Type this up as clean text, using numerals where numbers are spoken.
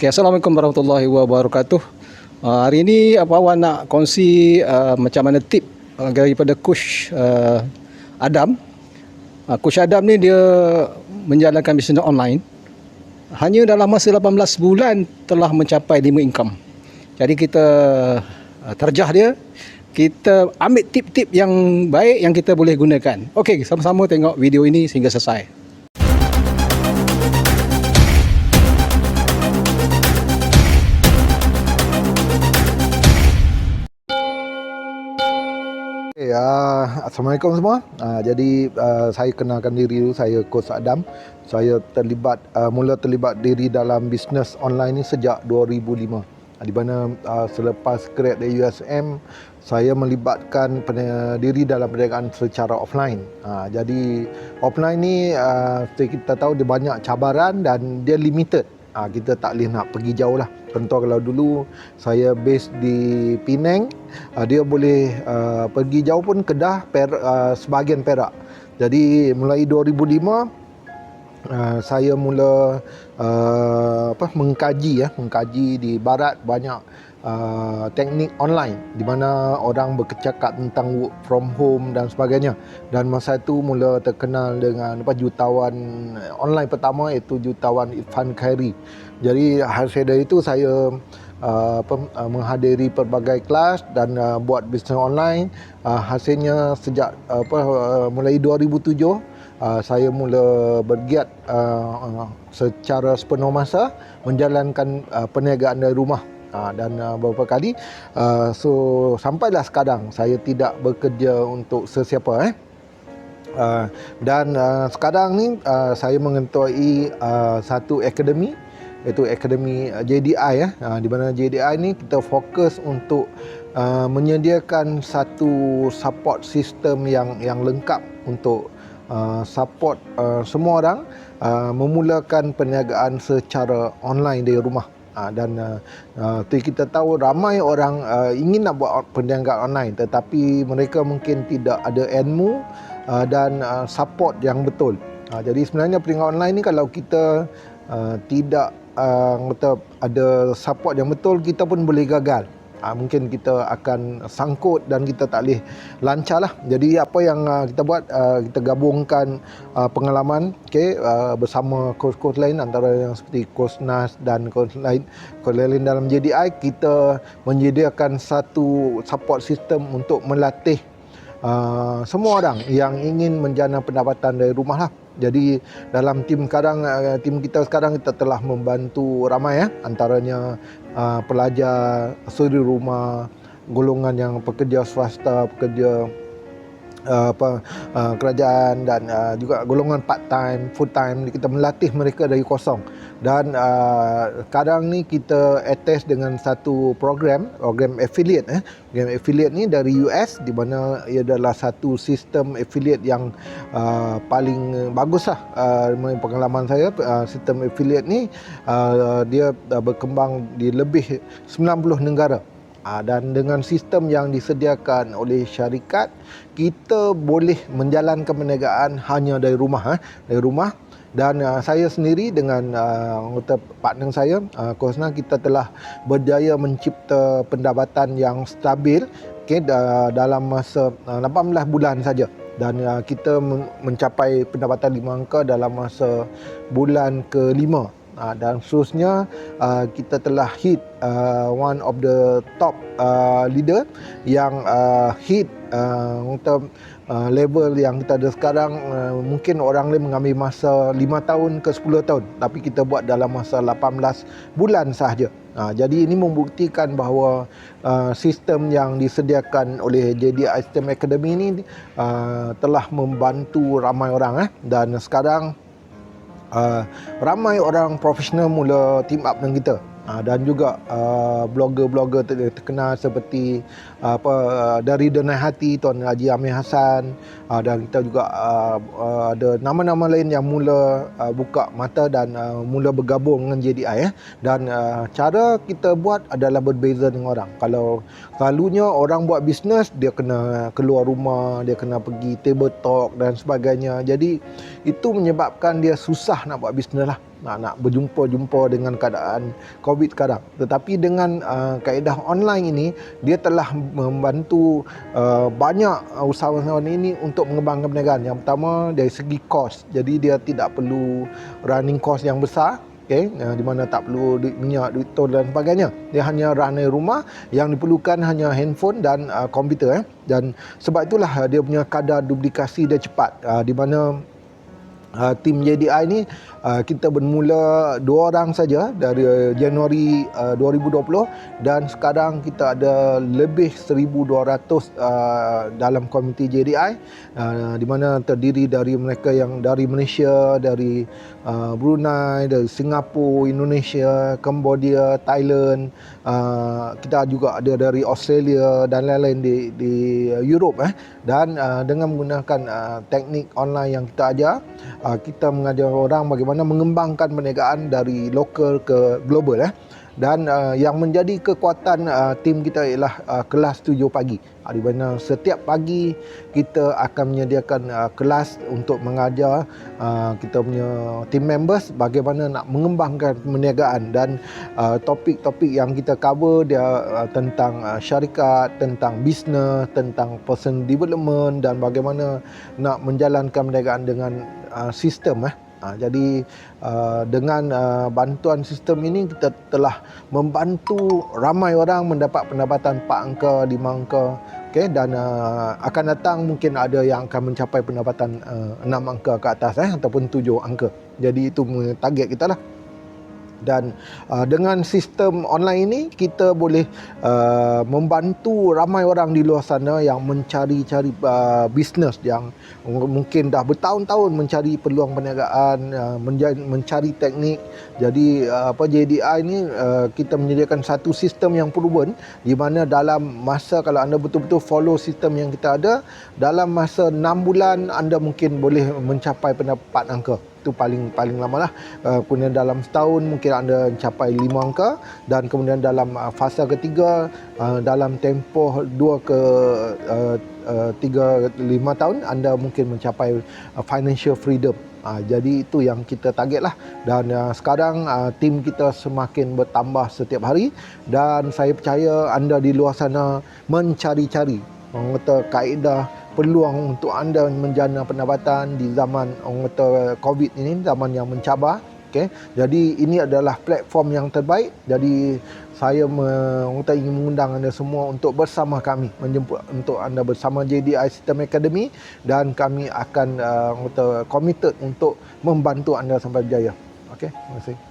Okay, Assalamualaikum warahmatullahi wabarakatuh. Hari ini apa awak nak kongsi macam mana tip daripada Coach Adam. Coach Adam ni dia menjalankan bisnes online. Hanya dalam masa 18 bulan telah mencapai 5 income. Jadi kita terjah dia, kita ambil tip-tip yang baik yang kita boleh gunakan. Okey, sama-sama tengok video ini sehingga selesai. Assalamualaikum semua. Saya kenalkan diri dulu, saya Coach Adam. Saya mula terlibat diri dalam bisnes online ni sejak 2005. Di mana selepas grad dari USM, saya melibatkan diri dalam perniagaan secara offline. Jadi offline ni kita tahu dia banyak cabaran dan dia limited. Kita tak boleh nak pergi jauh lah. Contoh kalau dulu saya base di Penang, dia boleh pergi jauh pun Kedah, sebahagian Perak. Jadi mulai 2005 saya mula mengkaji di barat banyak teknik online di mana orang bercakap tentang work from home dan sebagainya. Dan masa itu mula terkenal dengan jutawan online pertama, iaitu jutawan Irfan Khairi. Jadi hasil dari itu saya menghadiri pelbagai kelas dan buat bisnes online. Hasilnya sejak mulai 2007 saya mula bergiat secara sepenuh masa menjalankan perniagaan dari rumah. Dan beberapa kali sampailah sekarang saya tidak bekerja untuk sesiapa. Sekarang ni saya mengetuai satu akademi, iaitu Akademi JDI. Di mana JDI ni kita fokus untuk menyediakan satu support system yang lengkap untuk support semua orang memulakan perniagaan secara online dari rumah. Kita tahu ramai orang ingin nak buat perniagaan online, tetapi mereka mungkin tidak ada ilmu dan support yang betul. Jadi sebenarnya perniagaan online ni kalau kita tidak ada support yang betul, kita pun boleh gagal. Mungkin kita akan sangkut dan kita tak boleh lancar lah. Jadi apa yang kita buat, kita gabungkan pengalaman bersama coach-coach lain, antara yang seperti Coach Nas dan coach lain dalam JDI. Kita menyediakan satu support system untuk melatih semua orang yang ingin menjana pendapatan dari rumah lah. Jadi dalam tim kita sekarang kita telah membantu ramai, antaranya pelajar, suri rumah, golongan yang pekerja swasta, pekerja kerajaan dan juga golongan part time, full time. Kita melatih mereka dari kosong. Dan sekarang ni kita attach dengan satu program affiliate. Program affiliate ni dari US, di mana ia adalah satu sistem affiliate yang paling bagus lah. Pengalaman saya, sistem affiliate ni dia berkembang di lebih 90 negara. Dan dengan sistem yang disediakan oleh syarikat, kita boleh menjalankan perniagaan hanya dari rumah. Dan saya sendiri dengan anggota partner saya, Coach Nas, kita telah berjaya mencipta pendapatan yang stabil dalam masa 18 bulan saja. Dan kita mencapai pendapatan 5 angka dalam masa bulan ke-5. Dan seterusnya kita telah hit one of the top leader yang hit untuk level yang kita ada sekarang. Mungkin orang lain mengambil masa 5 tahun ke 10 tahun, tapi kita buat dalam masa 18 bulan sahaja. Jadi ini membuktikan bahawa sistem yang disediakan oleh JDI System Academy ini telah membantu ramai orang. Dan sekarang ramai orang profesional mula team up dengan kita. Dan juga blogger-blogger terkenal seperti dari Denai Hati, Tuan Haji Amir Hassan, dan kita juga ada nama-nama lain yang mula buka mata dan mula bergabung dengan JDI. Dan cara kita buat adalah berbeza dengan orang. Kalau selalunya orang buat bisnes, dia kena keluar rumah, dia kena pergi table talk dan sebagainya. Jadi itu menyebabkan dia susah nak buat bisnes lah. nak berjumpa dengan keadaan COVID sekarang. Tetapi dengan kaedah online ini, dia telah membantu banyak usahawan ini untuk mengembangkan perniagaan. Yang pertama dari segi kos, jadi dia tidak perlu running cost yang besar. Di mana tak perlu duit minyak, duit tol dan sebagainya. Dia hanya run dari rumah, yang diperlukan hanya handphone dan komputer. Dan sebab itulah dia punya kadar duplikasi dia cepat. Di mana tim JDI ni kita bermula 2 orang saja dari Januari 2020 dan sekarang kita ada lebih 1,200 dalam komiti JDI, di mana terdiri dari mereka yang dari Malaysia, dari Brunei, dari Singapura, Indonesia, Cambodia, Thailand, kita juga ada dari Australia dan lain-lain di Europe. Dan dengan menggunakan teknik online yang kita ajar, kita mengajar orang bagaimana mengembangkan perniagaan dari lokal ke global. Dan yang menjadi kekuatan tim kita ialah kelas 7 pagi, di mana setiap pagi kita akan menyediakan kelas untuk mengajar kita punya team members bagaimana nak mengembangkan perniagaan. Dan topik-topik yang kita cover dia tentang syarikat, tentang bisnes, tentang personal development dan bagaimana nak menjalankan perniagaan dengan sistem. Jadi dengan bantuan sistem ini kita telah membantu ramai orang mendapat pendapatan 4 angka, 5 angka. Dan akan datang mungkin ada yang akan mencapai pendapatan 6 angka ke atas ataupun 7 angka. Jadi itu target kita lah. Dan dengan sistem online ini kita boleh membantu ramai orang di luar sana yang mencari-cari bisnes, yang mungkin dah bertahun-tahun mencari peluang perniagaan, mencari teknik. Jadi JDI ini kita menyediakan satu sistem yang proven, di mana dalam masa, kalau anda betul-betul follow sistem yang kita ada, dalam masa 6 bulan anda mungkin boleh mencapai pendapat angka. Itu paling lama lah. Kemudian dalam setahun mungkin anda mencapai 5 angka, dan kemudian dalam fasa ketiga dalam tempoh 2 ke 3-5 tahun anda mungkin mencapai financial freedom. Jadi itu yang kita target lah. Dan sekarang tim kita semakin bertambah setiap hari, dan saya percaya anda di luar sana mencari-cari orang kata kaedah peluang untuk anda menjana pendapatan di zaman orang kata COVID ini, zaman yang mencabar. Jadi ini adalah platform yang terbaik. Jadi saya ingin mengundang anda semua untuk bersama kami, menjemput untuk anda bersama JDI System Academy, dan kami akan committed untuk membantu anda sampai berjaya. Terima kasih.